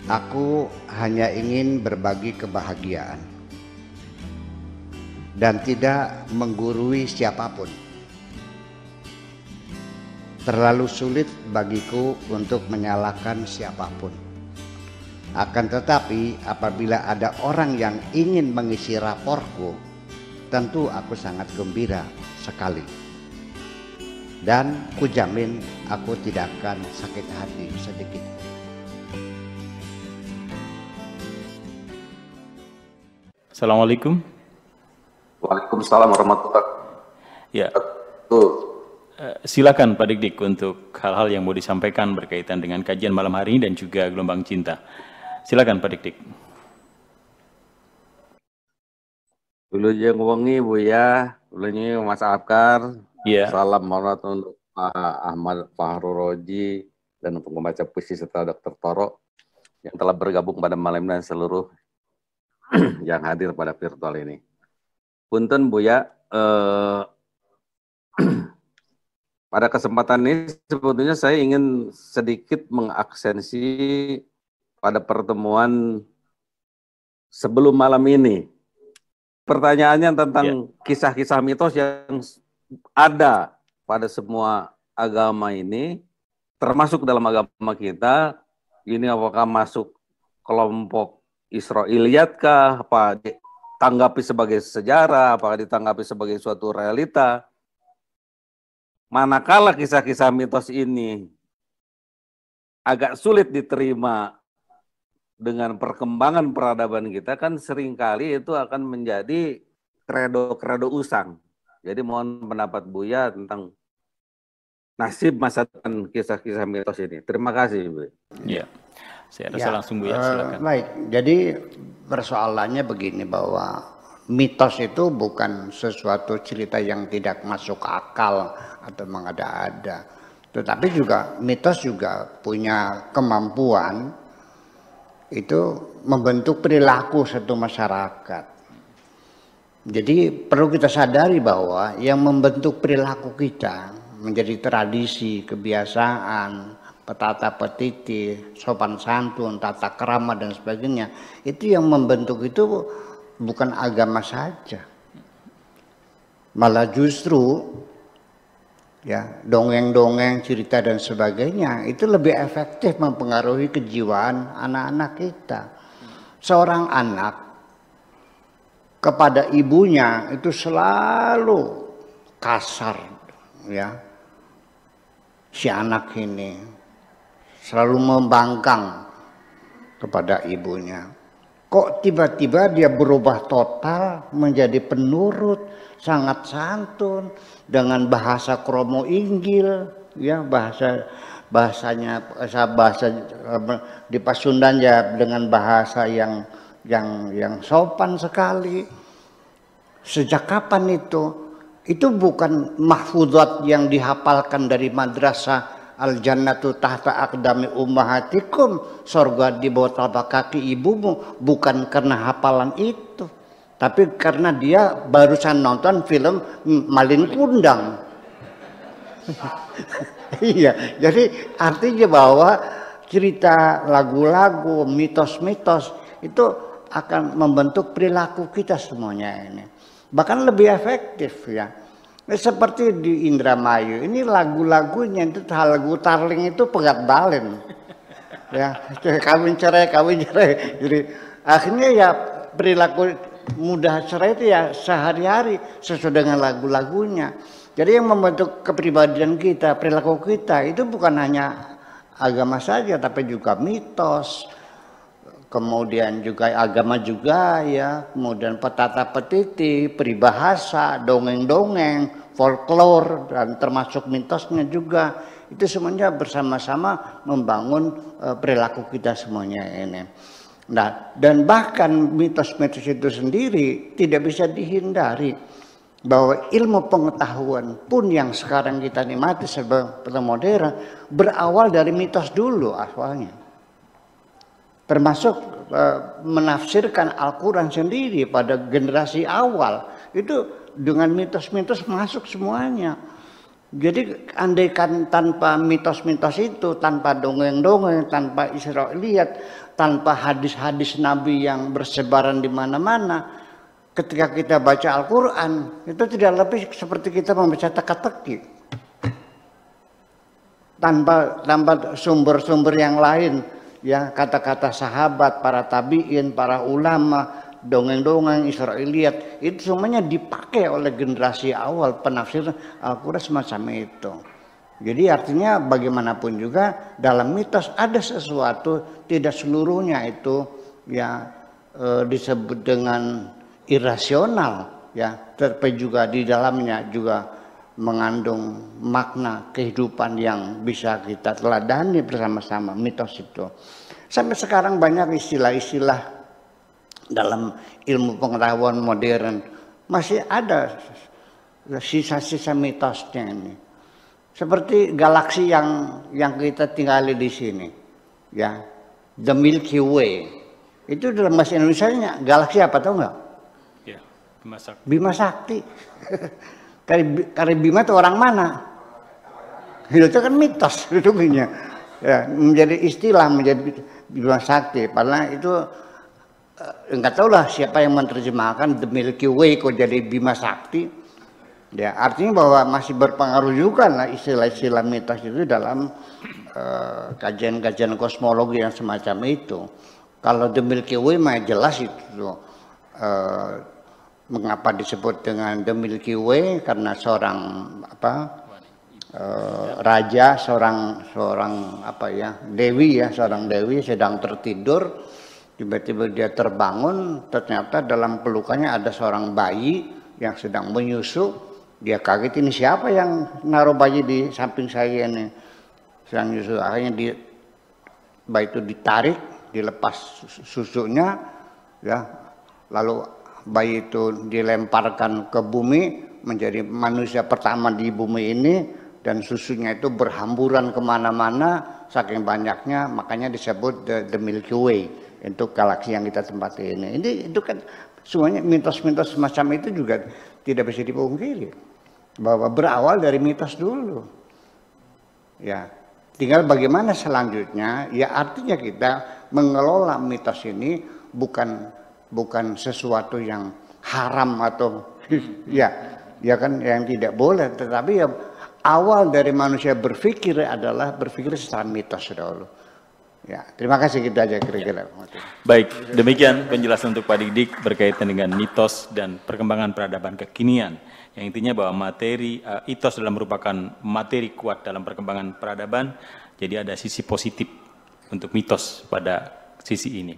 Aku hanya ingin berbagi kebahagiaan dan tidak menggurui siapapun. Terlalu sulit bagiku untuk menyalahkan siapapun. Akan tetapi apabila ada orang yang ingin mengisi raportku, tentu aku sangat gembira sekali. Dan kujamin aku tidak akan sakit hati sedikit. Assalamualaikum. Waalaikumsalam warahmatullahi Ya, wabarakatuh. silakan Pak Dik-Dik untuk hal-hal yang mau disampaikan berkaitan dengan kajian malam hari ini dan juga gelombang cinta. Silakan Pak Dik-Dik. Dulu yang wengi Buya, dulunya Mas Afkar. Iya. Salam hormat untuk Pak Ahmad Fahru Roji dan untuk pembaca puisi serta Dr. Toro yang telah bergabung pada malam dan seluruh yang hadir pada virtual ini. Punten Buya, pada kesempatan ini sebetulnya saya ingin sedikit mengaksensi pada pertemuan sebelum malam ini. Pertanyaannya tentang kisah-kisah mitos yang ada pada semua agama ini, termasuk dalam agama kita, ini apakah masuk kelompok Israiliyat kah, apa ditanggapi sebagai sejarah, apakah ditanggapi sebagai suatu realita. Manakala kisah-kisah mitos ini agak sulit diterima dengan perkembangan peradaban kita, kan seringkali itu akan menjadi kredo-kredo usang. Jadi mohon pendapat Buya tentang nasib masa depan kisah-kisah mitos ini. Terima kasih, Bu. Iya. Saya rasa langsung Buya, silakan. Baik, jadi persoalannya begini bahwa mitos itu bukan sesuatu cerita yang tidak masuk akal atau mengada-ada. Tetapi juga mitos juga punya kemampuan itu membentuk perilaku satu masyarakat. Jadi perlu kita sadari bahwa yang membentuk perilaku kita menjadi tradisi, kebiasaan, petata petiti, sopan santun, tata krama dan sebagainya, itu yang membentuk itu bukan agama saja. Malah justru ya dongeng-dongeng, cerita dan sebagainya itu lebih efektif mempengaruhi kejiwaan anak-anak kita. Seorang anak kepada ibunya itu selalu kasar, ya. Si anak ini selalu membangkang kepada ibunya. Kok tiba-tiba dia berubah total menjadi penurut, sangat santun dengan bahasa kromo inggil, ya bahasa di Pasundan ya dengan bahasa yang sopan sekali. Sejak kapan itu? Itu bukan mahfudzat yang dihafalkan dari madrasah Al-Jannatu tahta aqdami ummahatikum, sorga di bawah telapak kaki ibumu, bukan karena hafalan itu, tapi karena dia barusan nonton film Malin Kundang. Iya, jadi artinya bahwa cerita lagu-lagu, mitos-mitos itu akan membentuk perilaku kita semuanya ini. Bahkan lebih efektif ya. Seperti di Indramayu, ini lagu-lagunya itu lagu Tarling itu pegat balen, ya kawin cerai. Jadi akhirnya ya perilaku mudah cerai itu ya sehari-hari sesuai dengan lagu-lagunya. Jadi yang membentuk kepribadian kita, perilaku kita itu bukan hanya agama saja, tapi juga mitos. Kemudian juga agama juga ya, kemudian petata petiti, peribahasa, dongeng-dongeng, folklore dan termasuk mitosnya juga. Itu semuanya bersama-sama membangun perilaku kita semuanya ini. Nah, dan bahkan mitos-mitos itu sendiri tidak bisa dihindari bahwa ilmu pengetahuan pun yang sekarang kita nikmati sebagai modern berawal dari mitos dulu awalnya. Termasuk menafsirkan Al-Quran sendiri pada generasi awal itu dengan mitos-mitos masuk semuanya. Jadi andaikan tanpa mitos-mitos itu, tanpa dongeng-dongeng, tanpa Israiliyat, tanpa hadis-hadis Nabi yang bersebaran di mana-mana, ketika kita baca Al-Quran, itu tidak lebih seperti kita membaca teka-teki. Tanpa sumber-sumber yang lain, ya, kata-kata sahabat, para tabi'in, para ulama, dongeng-dongeng, Israiliyat, itu semuanya dipakai oleh generasi awal penafsir Al-Quran semacam itu. Jadi artinya bagaimanapun juga dalam mitos ada sesuatu, tidak seluruhnya itu ya disebut dengan irasional, ya, tetapi juga di dalamnya juga mengandung makna kehidupan yang bisa kita teladani bersama-sama mitos itu. Sampai sekarang banyak istilah-istilah dalam ilmu pengetahuan modern masih ada sisa-sisa mitosnya ini. Seperti galaksi yang kita tinggali di sini, ya, the Milky Way. Itu dalam bahasa Indonesianya galaksi apa tahu nggak? Ya, Bima Sakti. Bima Sakti. Karena Bima itu orang mana? Itu kan mitos sesungguhnya. Ya, menjadi istilah menjadi Bima Sakti. Padahal itu enggak tahu lah siapa yang menerjemahkan the Milky Way kok jadi Bima Sakti. Ya, artinya bahwa masih berpengaruh juga lah istilah-istilah mitos itu dalam kajian-kajian kosmologi yang semacam itu. Kalau the Milky Way mah jelas itu mengapa disebut dengan the Milky Way, karena seorang raja, seorang seorang dewi sedang tertidur, tiba-tiba dia terbangun, ternyata dalam pelukannya ada seorang bayi yang sedang menyusu. Dia kaget, ini siapa yang naruh bayi di samping saya ini, sedang menyusu. Akhirnya bayi itu ditarik, dilepas susunya, ya, lalu bayi itu dilemparkan ke bumi menjadi manusia pertama di bumi ini, dan susunya itu berhamburan kemana-mana saking banyaknya, makanya disebut the Milky Way untuk galaksi yang kita tempati ini. Itu kan semuanya mitos-mitos semacam itu juga tidak bisa dipungkiri bahwa berawal dari mitos dulu. Ya, tinggal bagaimana selanjutnya, ya artinya kita mengelola mitos ini bukan sesuatu yang haram atau ya kan yang tidak boleh, tetapi ya awal dari manusia berpikir adalah berpikir secara mitos dahulu. Ya, terima kasih, kita aja kira-kira. Ya. Baik, demikian penjelasan untuk Pak Dik berkaitan dengan mitos dan perkembangan peradaban kekinian. Yang intinya bahwa mitos adalah merupakan materi kuat dalam perkembangan peradaban. Jadi ada sisi positif untuk mitos pada sisi ini.